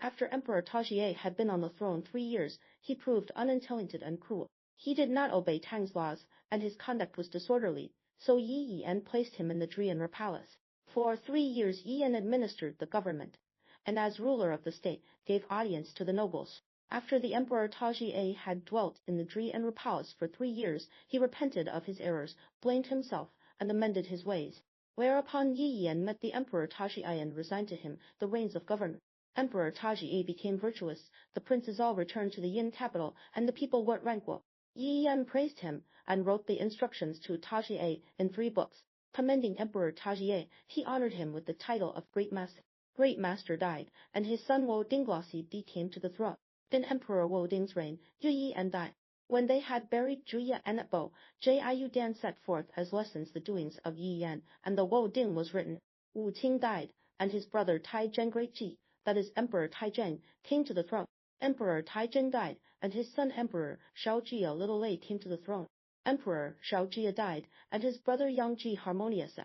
After Emperor Taixie had been on the throne 3 years, he proved unintelligent and cruel. He did not obey Tang's laws, and his conduct was disorderly, so Yi Yan placed him in the Jinwen palace. For 3 years Yi Yan administered the government, and as ruler of the state, gave audience to the nobles. After the Emperor Taixie had dwelt in the Jinwen palace for 3 years, he repented of his errors, blamed himself, and amended his ways. Whereupon Yi Yan met the Emperor Taixie and resigned to him the reins of government. Emperor Taixie became virtuous, the princes all returned to the Yin capital, and the people were tranquil. Yi Yan praised him, and wrote the instructions to Taixie in 3 books. Commending Emperor Taixie, he honored him with the title of Great Master. Great Master died, and his son Wu Dinglasi came to the throne. In Emperor Wu Ding's reign, Yi Yan died. When they had buried Zhu Yan at Bo, Jiu Dan set forth as lessons the doings of Yi Yan, and the Wu Ding was written. Wu Qing died, and his brother Tai Zhen Great Ji, that is Emperor Tai Zhen, came to the throne. Emperor Tai Zhen died, and his son Emperor Shao Ji a little late came to the throne. Emperor Shao Ji died, and his brother Yang Ji Harmonious,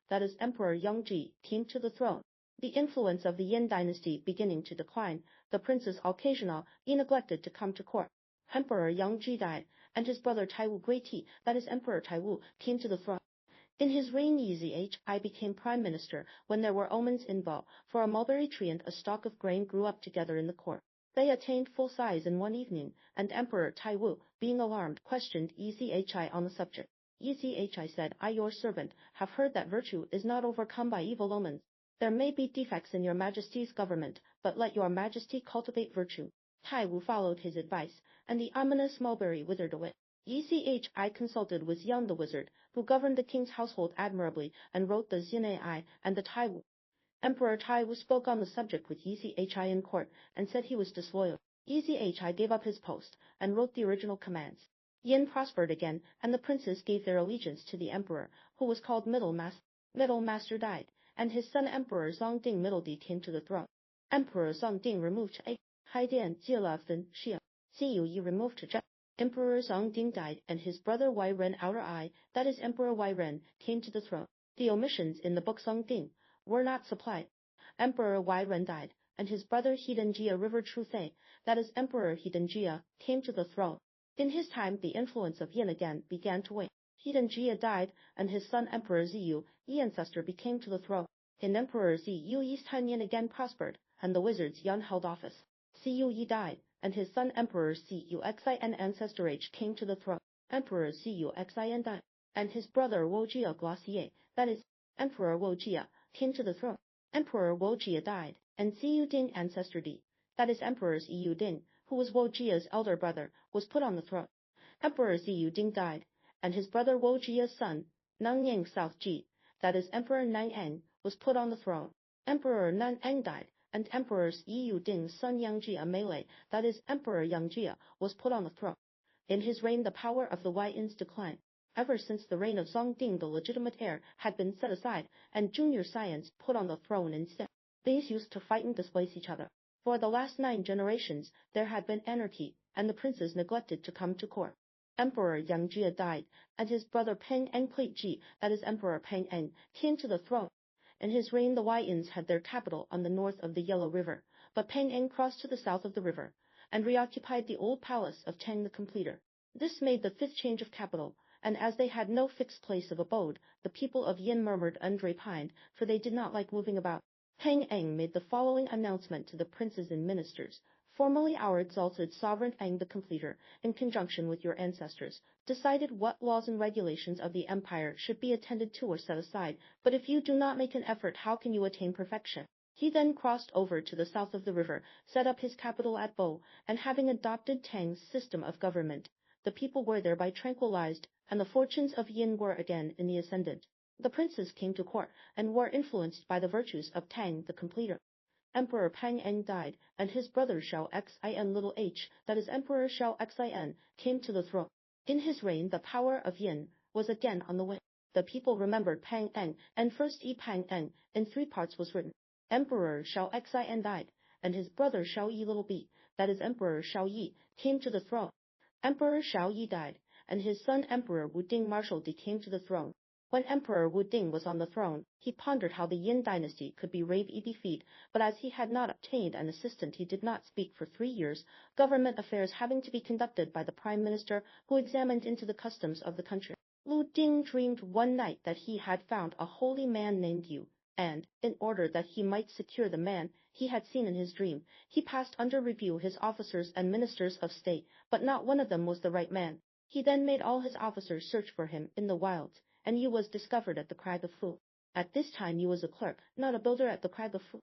that is Emperor Yang Ji, came to the throne. The influence of the Yin dynasty beginning to decline, the princes occasionally neglected to come to court. Emperor Yang Ji died, and his brother Taiwu Great Ti, that is Emperor Taiwu, came to the throne. In his reign Yi became prime minister when there were omens in Bo, for a mulberry tree and a stalk of grain grew up together in the court. They attained full size in one evening, and Emperor Taiwu, being alarmed, questioned Yi on the subject. Yi said, I, your servant, have heard that virtue is not overcome by evil omens. There may be defects in your majesty's government, but let your majesty cultivate virtue. Taiwu followed his advice, and the ominous mulberry withered away. Yi consulted with Yang the wizard, who governed the king's household admirably, and wrote the Jinai and the Taiwu. Emperor Taiwu spoke on the subject with Yi in court, and said he was disloyal. Yi gave up his post, and wrote the original commands. Yin prospered again, and the princes gave their allegiance to the emperor, who was called Middle Master. Middle Master died, and his son Emperor Zongding Middledi came to the throne. Emperor Zongding removed A. Haidian Jielafin Xia. Siyu Yi removed to Zheng. Emperor Zongding died, and his brother Wai Ren Outer Eye, that is Emperor Wai Ren, came to the throne. The omissions in the book Zongding were not supplied. Emperor Wai Ren died, and his brother Hidanjia River Truthe, that is Emperor Hidanjia, came to the throne. In his time the influence of Yin again began to wane. Hidanjia died, and his son Emperor Ziyu, Yi ancestor, became to the throne. In Emperor Ziyu's time Yin again prospered, and the wizards Yan held office. Ziyu Yi died, and his son Emperor Cuxin ancestor H came to the throne. Emperor Cuxin died, and his brother Wojia Glossier, that is, Emperor Wojia, came to the throne. Emperor Wojia died, and Ziyu Ding ancestor D, that is Emperor Ziyu Ding, who was Wojia's elder brother, was put on the throne. Emperor Ziyu Ding died, and his brother Wojia's son, Nangyang South Ji, that is Emperor Nan'eng, was put on the throne. Emperor Nan'eng died, and Emperor Ziyu Ding's son Yangjia Melee, that is Emperor Yangjia, was put on the throne. In his reign the power of the Wai-ins declined. Ever since the reign of Zongding the legitimate heir had been set aside, and junior scions put on the throne instead. These used to fight and displace each other. For the last 9 generations there had been anarchy, and the princes neglected to come to court. Emperor Yangjia died, and his brother Peng Eng Plate Ji, that is Emperor Peng Eng, came to the throne. In his reign the Wai-ins had their capital on the north of the Yellow River, but Peng Eng crossed to the south of the river, and reoccupied the old palace of Tang the Completer. This made the 5th change of capital, and as they had no fixed place of abode, the people of Yin murmured and repined, for they did not like moving about. Peng Eng made the following announcement to the princes and ministers. Formerly our exalted sovereign Eng the Completer, in conjunction with your ancestors, decided what laws and regulations of the empire should be attended to or set aside, but if you do not make an effort, how can you attain perfection? He then crossed over to the south of the river, set up his capital at Bo, and having adopted Tang's system of government, the people were thereby tranquilized, and the fortunes of Yin were again in the ascendant. The princes came to court, and were influenced by the virtues of Tang the Completer. Emperor Peng Eng died, and his brother Shao Xin little h, that is Emperor Shao Xin, came to the throne. In his reign the power of Yin was again on the wane. The people remembered Peng Eng, and first Peng Eng, in 3 parts was written. Emperor Shao Xin died, and his brother Shao Yi little b, that is Emperor Shao Yi, came to the throne. Emperor Shao Yi died, and his son Emperor Wu Ding Marshal came to the throne. When Emperor Wu Ding was on the throne, he pondered how the Yin dynasty could be defeated, but as he had not obtained an assistant he did not speak for 3 years, government affairs having to be conducted by the prime minister who examined into the customs of the country. Wu Ding dreamed one night that he had found a holy man named Yu, and, in order that he might secure the man he had seen in his dream, he passed under review his officers and ministers of state, but not one of them was the right man. He then made all his officers search for him in the wilds, and Yu was discovered at the Crag of Fu. At this time Yu was a clerk, not a builder at the Crag of Fu.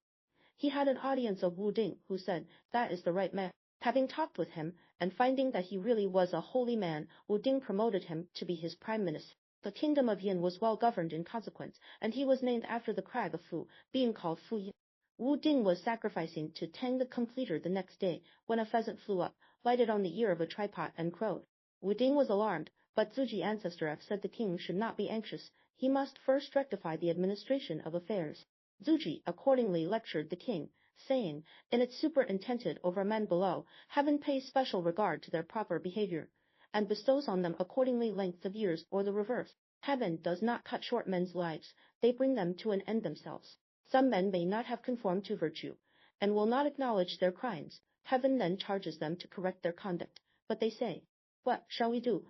He had an audience of Wu Ding, who said, "That is the right man." Having talked with him, and finding that he really was a holy man, Wu Ding promoted him to be his prime minister. The kingdom of Yin was well governed in consequence, and he was named after the Crag of Fu, being called Fu Yin. Wu Ding was sacrificing to Tang the Completer the next day, when a pheasant flew up, lighted on the ear of a tripod, and crowed. Wu Ding was alarmed, but Zuji ancestor said the king should not be anxious, he must first rectify the administration of affairs. Zuji accordingly lectured the king, saying, "In its superintended over men below, heaven pays special regard to their proper behavior, and bestows on them accordingly length of years or the reverse. Heaven does not cut short men's lives, they bring them to an end themselves. Some men may not have conformed to virtue, and will not acknowledge their crimes. Heaven then charges them to correct their conduct, but they say, 'What shall we do?'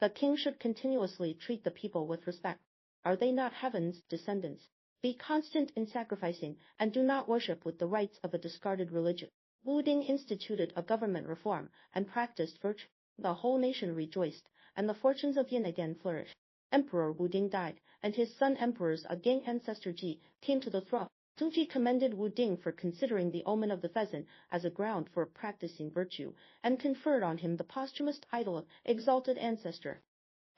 The king should continuously treat the people with respect. Are they not heaven's descendants? Be constant in sacrificing, and do not worship with the rites of a discarded religion." Wu Ding instituted a government reform, and practiced virtue. The whole nation rejoiced, and the fortunes of Yin again flourished. Emperor Wu Ding died, and his son Emperor's Gang ancestor Ji came to the throne. Zuji commended Wu Ding for considering the omen of the pheasant as a ground for practicing virtue, and conferred on him the posthumous title of exalted ancestor.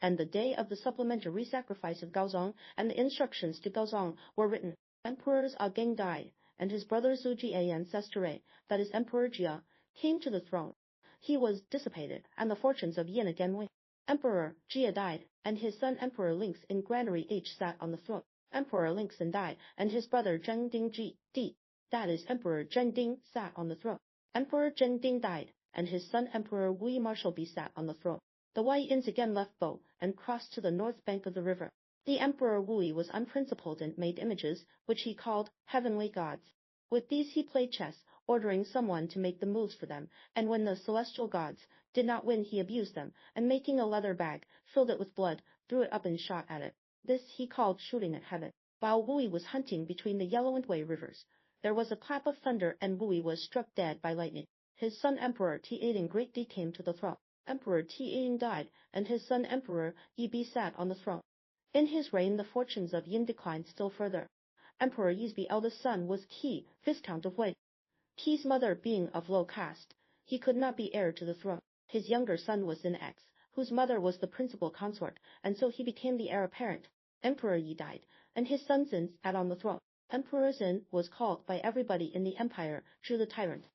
And the day of the supplementary sacrifice of Gaozong and the instructions to Gaozong were written. Emperor's Gang died, and his brother Zuji ancestor, that is Emperor Jia, came to the throne. He was dissipated, and the fortunes of Yin again waned. Emperor Jia died, and his son Emperor Linx in Granary H sat on the throne. Emperor Linxin died, and his brother Zheng Ding that is Emperor Zheng Ding, sat on the throne. Emperor Zheng Ding died, and his son Emperor Wei Marshal Bi sat on the throne. The Wei Yins again left Bo, and crossed to the north bank of the river. The Emperor Wei was unprincipled and made images, which he called heavenly gods. With these he played chess, ordering someone to make the moves for them, and when the celestial gods did not win he abused them, and making a leather bag, filled it with blood, threw it up and shot at it. This he called shooting at heaven. While Wei was hunting between the Yellow and Wei rivers, there was a clap of thunder, and Wei was struck dead by lightning. His son Emperor Ti in great D came to the throne. Emperor Ti died, and his son Emperor Yi sat on the throne. In his reign the fortunes of Yin declined still further. Emperor Yi's eldest son was Qi, Viscount of Wei. Qi's mother being of low caste, he could not be heir to the throne. His younger son was Xin X, whose mother was the principal consort, and so he became the heir apparent. Emperor Yi died, and his son Xin sat on the throne. Emperor Xin was called by everybody in the empire Zhi the Tyrant.